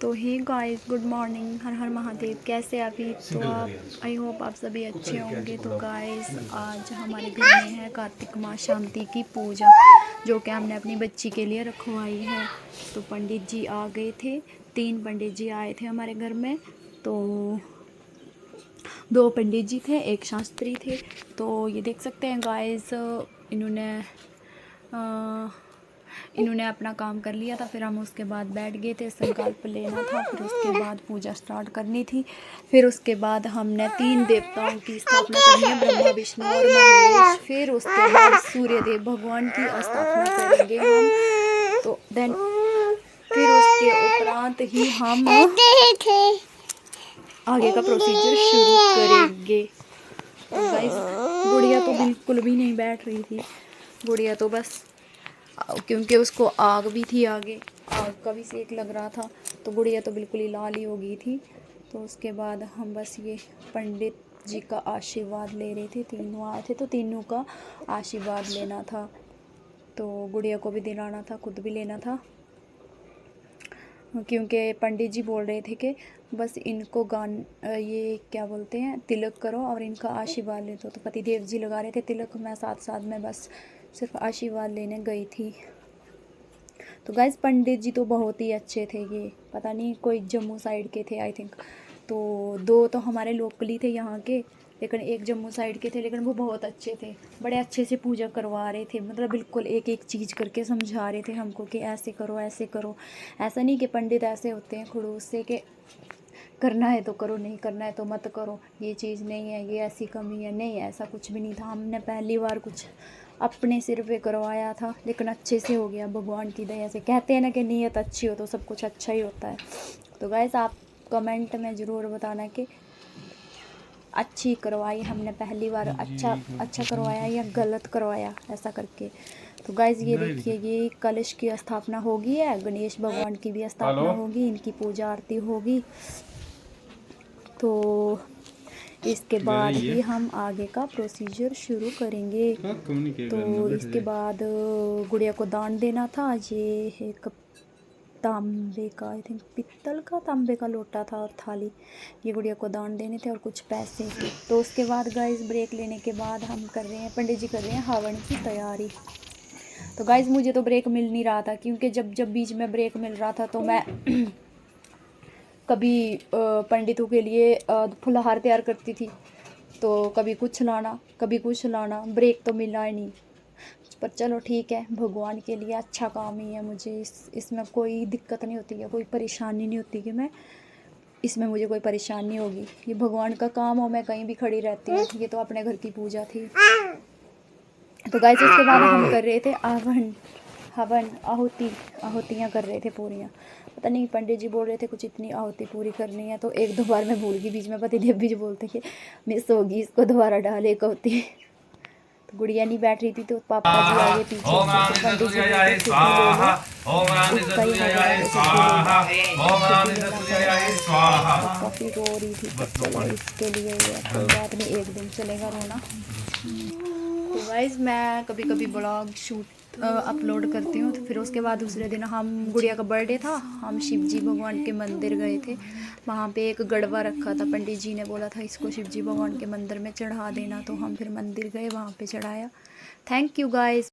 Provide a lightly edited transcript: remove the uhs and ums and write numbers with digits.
तो ही guys, good morning, हर हर महादेव। कैसे अभी तो आप, आई होप आप सभी अच्छे होंगे। तो गाइस, आज हमारे घर में है कार्तिक माँ शांति की पूजा, जो कि हमने अपनी बच्ची के लिए रखवाई है। तो पंडित जी आ गए थे, 3 पंडित जी आए थे हमारे घर में। तो 2 पंडित जी थे, 1 शास्त्री थे। तो ये देख सकते हैं गाइस, इन्होंने अपना काम कर लिया था। फिर हम उसके बाद बैठ गए थे, संकल्प लेना था, फिर उसके बाद पूजा स्टार्ट करनी थी। फिर उसके बाद हमने 3 देवताओं की स्थापना करनी है, ब्रह्मा विष्णु और महेश। फिर उसके बाद सूर्यदेव भगवान की स्थापना करेंगे हम। तो देन फिर उसके उपरांत ही हम आगे का प्रोसीजर शुरू करेंगे। तो गाइस, गुड़िया तो बिल्कुल भी नहीं बैठ रही थी। गुड़िया तो बस, क्योंकि उसको आग भी थी, आगे आग का भी सेक लग रहा था, तो गुड़िया तो बिल्कुल ही लाल ही हो गई थी। तो उसके बाद हम बस ये पंडित जी का आशीर्वाद ले रहे थे। तीनों आए थे तो तीनों का आशीर्वाद लेना था। तो गुड़िया को भी दिलाना था, खुद भी लेना था, क्योंकि पंडित जी बोल रहे थे कि बस इनको ये क्या बोलते हैं, तिलक करो और इनका आशीर्वाद ले दो। तो पतिदेव जी लगा रहे थे तिलक, मैं साथ साथ में बस सिर्फ आशीर्वाद लेने गई थी। तो गाइस, पंडित जी तो बहुत ही अच्छे थे। ये पता नहीं कोई जम्मू साइड के थे आई थिंक। तो 2 तो हमारे लोकली थे यहाँ के, लेकिन 1 जम्मू साइड के थे। लेकिन वो बहुत अच्छे थे, बड़े अच्छे से पूजा करवा रहे थे। मतलब बिल्कुल एक एक चीज़ करके समझा रहे थे हमको कि ऐसे करो ऐसे करो। ऐसा नहीं कि पंडित ऐसे होते हैं खड़ूस से कि करना है तो करो, नहीं करना है तो मत करो, ये चीज़ नहीं है, ये ऐसी कमी है। नहीं, ऐसा कुछ भी नहीं था। हमने पहली बार कुछ अपने सिर पे करवाया था, लेकिन अच्छे से हो गया भगवान की दया से। कहते हैं ना कि नीयत अच्छी हो तो सब कुछ अच्छा ही होता है। तो गाइस, आप कमेंट में ज़रूर बताना कि अच्छी करवाई हमने पहली बार, अच्छा करवाया या गलत करवाया, ऐसा करके। तो गाइस, ये देखिए, ये कलश की स्थापना होगी है, गणेश भगवान की भी स्थापना होगी, इनकी पूजा आरती होगी। तो इसके बाद ही हम आगे का प्रोसीजर शुरू करेंगे। तो इसके बाद गुड़िया को दान देना था। ये एक तांबे का, आई थिंक पित्तल का, तांबे का लोटा था और थाली, ये गुड़िया को दान देने थे और कुछ पैसे। तो उसके बाद गाइस, ब्रेक लेने के बाद हम कर रहे हैं, पंडित जी कर रहे हैं हवन की तैयारी। तो गाइस, मुझे तो ब्रेक मिल नहीं रहा था, क्योंकि जब जब बीच में ब्रेक मिल रहा था तो मैं कभी पंडितों के लिए फुलहार तैयार करती थी, तो कभी कुछ लाना कभी कुछ लाना, ब्रेक तो मिला ही नहीं। पर चलो ठीक है, भगवान के लिए अच्छा काम ही है। मुझे इसमें कोई दिक्कत नहीं होती है, कोई परेशानी नहीं होती कि मैं इसमें मुझे कोई परेशानी होगी। ये भगवान का काम हो, मैं कहीं भी खड़ी रहती हूँ। ये तो अपने घर की पूजा थी। तो गाइस, उसके बाद हम कर रहे थे हवन, आहुतियाँ कर रहे थे पूरियाँ। पता नहीं पंडित जी बोल रहे थे कुछ इतनी आहुति पूरी करनी है, तो 1-2 बार मैं भूल गई। बीच में पतिदेव भी बोलते कि मिस होगी, इसको दोबारा डाल एक आहुति। तो गुड़िया नहीं बैठ रही थी, तो पापा जी आगे पीछे से, तो पंडित जी बोलते उसका ही काफ़ी रो रही थी। तो चलो, इसके लिए कोई बात नहीं, एक दिन चलेगा रोना। तो गाइज़, मैं कभी कभी ब्लॉग अपलोड करती हूँ। तो फिर उसके बाद दूसरे दिन हम, गुड़िया का बर्थडे था, हम शिव जी भगवान के मंदिर गए थे। वहाँ पे एक गड़वा रखा था, पंडित जी ने बोला था इसको शिव जी भगवान के मंदिर में चढ़ा देना। तो हम फिर मंदिर गए, वहाँ पे चढ़ाया। Thank you guys.